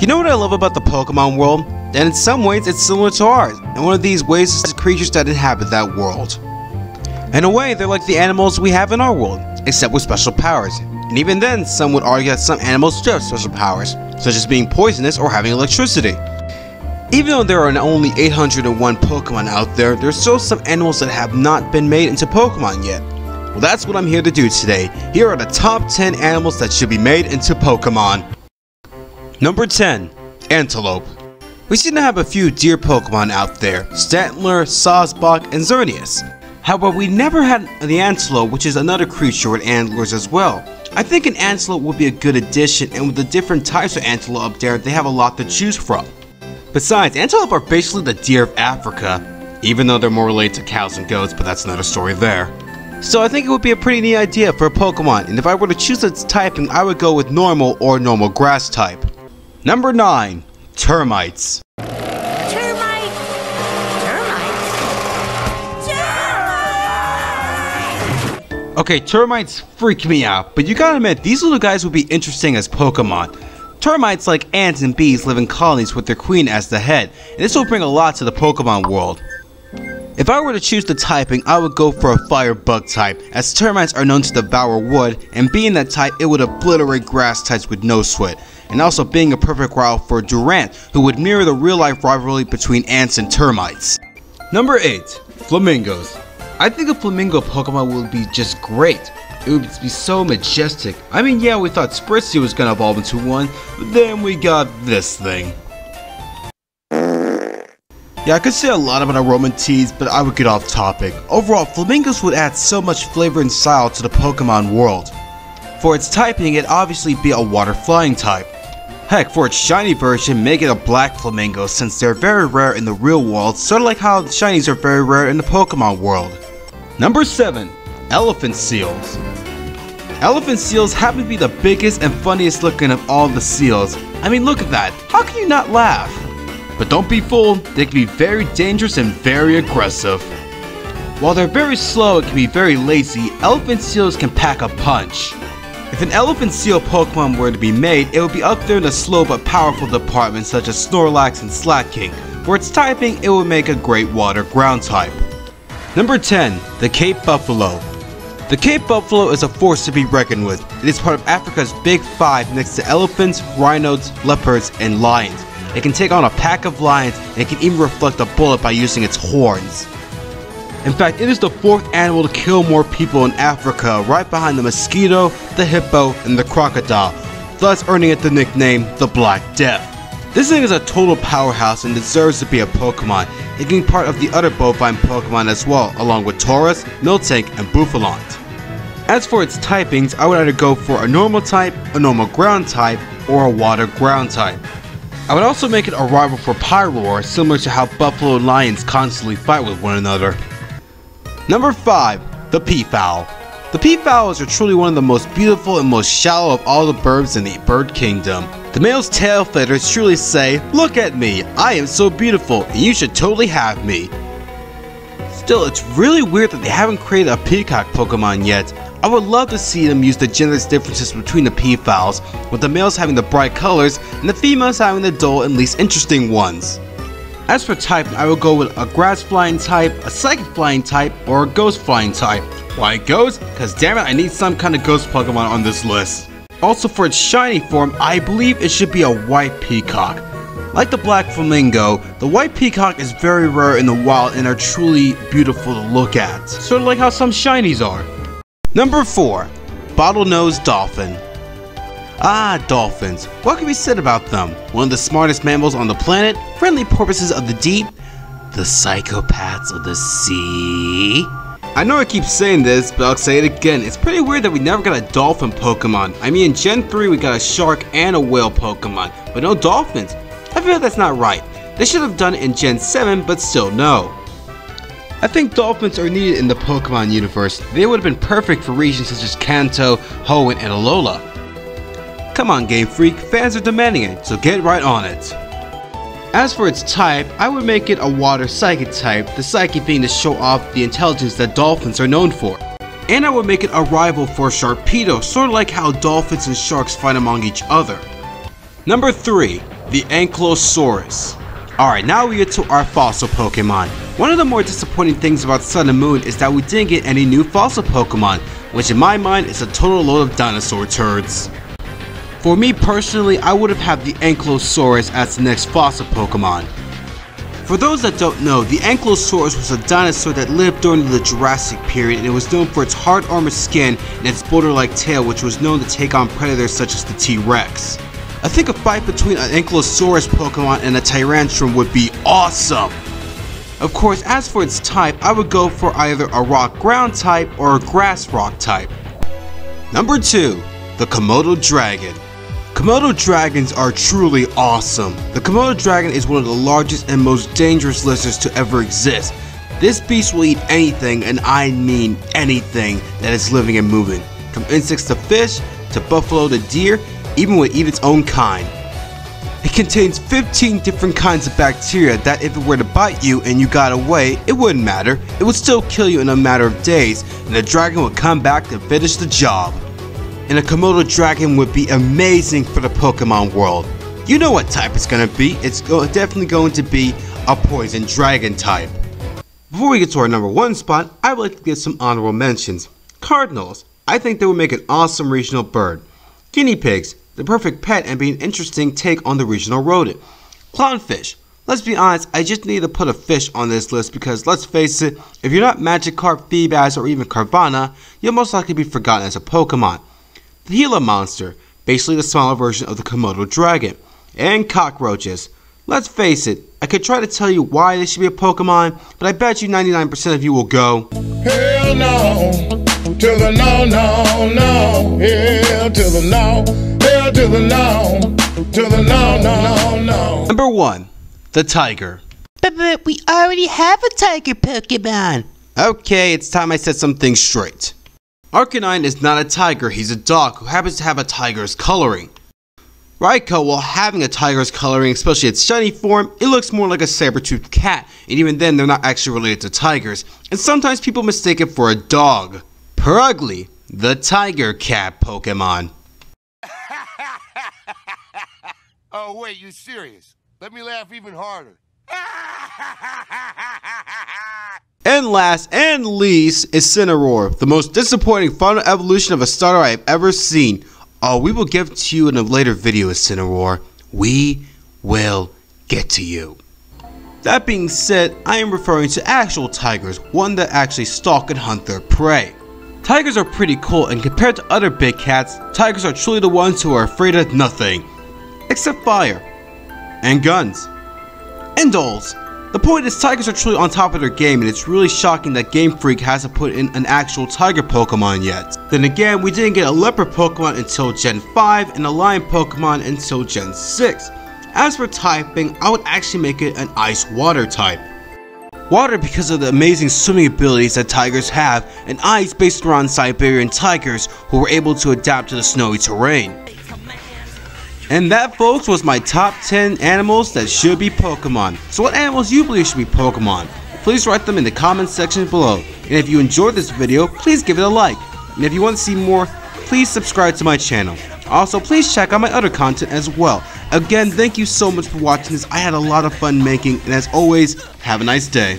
You know what I love about the Pokemon world? That in some ways it's similar to ours, and one of these ways is the creatures that inhabit that world. In a way, they're like the animals we have in our world, except with special powers. And even then, some would argue that some animals do have special powers, such as being poisonous or having electricity. Even though there are only 801 Pokemon out there, there's still some animals that have not been made into Pokemon yet. Well, that's what I'm here to do today. Here are the top 10 animals that should be made into Pokemon. Number 10. Antelope. We seem to have a few deer Pokemon out there, Stantler, Sawsbuck, and Xerneas. However, we never had the antelope, which is another creature with antlers as well. I think an antelope would be a good addition, and with the different types of antelope up there, they have a lot to choose from. Besides, antelope are basically the deer of Africa, even though they're more related to cows and goats, but that's another story there. So I think it would be a pretty neat idea for a Pokemon, and if I were to choose its typing, I would go with normal or normal grass type. Number 9. Termites. Okay, termites freak me out, but you gotta admit, these little guys would be interesting as Pokemon. Termites, like ants and bees, live in colonies with their queen as the head, and this will bring a lot to the Pokemon world. If I were to choose the typing, I would go for a fire bug type, as termites are known to devour wood, and being that type, it would obliterate grass types with no sweat, and also being a perfect rival for Durant, who would mirror the real-life rivalry between ants and termites. Number 8. Flamingos. I think a flamingo Pokemon would be just great. It would be so majestic. I mean, yeah, we thought Spritzee was gonna evolve into one, but then we got this thing. Yeah, I could say a lot about Aromatisse, but I would get off topic. Overall, flamingos would add so much flavor and style to the Pokemon world. For its typing, it'd obviously be a water flying type. Heck, for its shiny version, make it a black flamingo since they're very rare in the real world, sort of like how the shinies are very rare in the Pokemon world. Number 7. Elephant seals. Elephant seals happen to be the biggest and funniest looking of all the seals. I mean, look at that. How can you not laugh? But don't be fooled, they can be very dangerous and very aggressive. While they're very slow and can be very lazy, elephant seals can pack a punch. If an elephant seal Pokemon were to be made, it would be up there in the slow but powerful departments such as Snorlax and Slaking. For its typing, it would make a great water ground type. Number 10. The Cape Buffalo. The Cape Buffalo is a force to be reckoned with. It is part of Africa's Big Five next to elephants, rhinos, leopards, and lions. It can take on a pack of lions and it can even reflect a bullet by using its horns. In fact, it is the 4th animal to kill more people in Africa, right behind the mosquito, the hippo, and the crocodile, thus earning it the nickname the Black Death. This thing is a total powerhouse and deserves to be a Pokemon. It can be part of the other bovine Pokemon as well, along with Taurus, Miltank, and Bouffalant. As for its typings, I would either go for a normal type, a normal ground type, or a water ground type. I would also make it a rival for Pyroar, similar to how buffalo and lions constantly fight with one another. Number 5. The Peafowl. The Peafowls are truly one of the most beautiful and most shallow of all the birds in the bird kingdom. The male's tail feathers truly say, "Look at me, I am so beautiful and you should totally have me." Still, it's really weird that they haven't created a Peacock Pokemon yet. I would love to see them use the gender differences between the Peafowls, with the males having the bright colors and the females having the dull and least interesting ones. As for type, I will go with a grass flying type, a psychic flying type, or a ghost flying type. Why ghost? Cause damn it, I need some kind of ghost Pokemon on this list. Also for its shiny form, I believe it should be a white peacock. Like the black flamingo, the white peacock is very rare in the wild and are truly beautiful to look at. Sort of like how some shinies are. Number 4. Bottlenose Dolphin. Ah, dolphins. What can be said about them? One of the smartest mammals on the planet, friendly porpoises of the deep, the psychopaths of the sea. I know I keep saying this, but I'll say it again. It's pretty weird that we never got a dolphin Pokemon. I mean, in Gen 3 we got a shark and a whale Pokemon, but no dolphins. I feel that's not right. They should have done it in Gen 7, but still no. I think dolphins are needed in the Pokemon universe. They would have been perfect for regions such as Kanto, Hoenn, and Alola. Come on, Game Freak, fans are demanding it, so get right on it. As for its type, I would make it a water psychic type, the psychic being to show off the intelligence that dolphins are known for. And I would make it a rival for Sharpedo, sort of like how dolphins and sharks fight among each other. Number 3. the Ankylosaurus. Alright, now we get to our fossil Pokemon. One of the more disappointing things about Sun and Moon is that we didn't get any new fossil Pokemon, which in my mind is a total load of dinosaur turds. For me personally, I would have had the Ankylosaurus as the next fossil Pokemon. For those that don't know, the Ankylosaurus was a dinosaur that lived during the Jurassic period, and it was known for its hard armored skin and its boulder-like tail, which was known to take on predators such as the T-Rex. I think a fight between an Ankylosaurus Pokemon and a Tyrantrum would be awesome! Of course, as for its type, I would go for either a rock ground type or a grass rock type. Number 2. The Komodo Dragon. Komodo dragons are truly awesome. The Komodo dragon is one of the largest and most dangerous lizards to ever exist. This beast will eat anything, and I mean anything, that is living and moving. From insects to fish, to buffalo to deer, even would eat its own kind. It contains 15 different kinds of bacteria that if it were to bite you and you got away, it wouldn't matter. It would still kill you in a matter of days, and the dragon would come back to finish the job. And a Komodo Dragon would be amazing for the Pokemon world. You know what type it's gonna be. It's definitely going to be a Poison Dragon type. Before we get to our number 1 spot, I would like to give some honorable mentions. Cardinals. I think they would make an awesome regional bird. Guinea pigs. The perfect pet and be an interesting take on the regional rodent. Clownfish. Let's be honest, I just need to put a fish on this list because let's face it, if you're not Magikarp, Feebas, or even Carvanha, you'll most likely be forgotten as a Pokemon. The Gila monster, basically the smaller version of the Komodo Dragon. And cockroaches. Let's face it, I could try to tell you why they should be a Pokemon, but I bet you 99% of you will go, hell no, to the no, no, no, hell to the no, hell to the no, to the no, no, no, no. Number 1. The Tiger. But we already have a tiger Pokemon. Okay, it's time I set some things straight. Arcanine is not a tiger, he's a dog who happens to have a tiger's coloring. Raikou, while having a tiger's coloring, especially its shiny form, it looks more like a saber-toothed cat, and even then they're not actually related to tigers, and sometimes people mistake it for a dog. Purugly, the tiger cat Pokemon. Oh wait, you serious? Let me laugh even harder. And last and least is Cineroar, the most disappointing final evolution of a starter I have ever seen. Oh, we will give to you in a later video, Cineroar. We will get to you. That being said, I am referring to actual tigers, one that actually stalk and hunt their prey. Tigers are pretty cool, and compared to other big cats, tigers are truly the ones who are afraid of nothing. Except fire. And guns. And dolls. The point is, tigers are truly on top of their game, and it's really shocking that Game Freak hasn't put in an actual tiger Pokemon yet. Then again, we didn't get a leopard Pokemon until Gen 5 and a lion Pokemon until Gen 6. As for typing, I would actually make it an ice-water type. Water because of the amazing swimming abilities that tigers have, and ice based around Siberian tigers who were able to adapt to the snowy terrain. And that, folks, was my top 10 animals that should be Pokemon. So what animals you believe should be Pokemon? Please write them in the comments section below. And if you enjoyed this video, please give it a like. And if you want to see more, please subscribe to my channel. Also, please check out my other content as well. Again, thank you so much for watching this. I had a lot of fun making, and as always, have a nice day.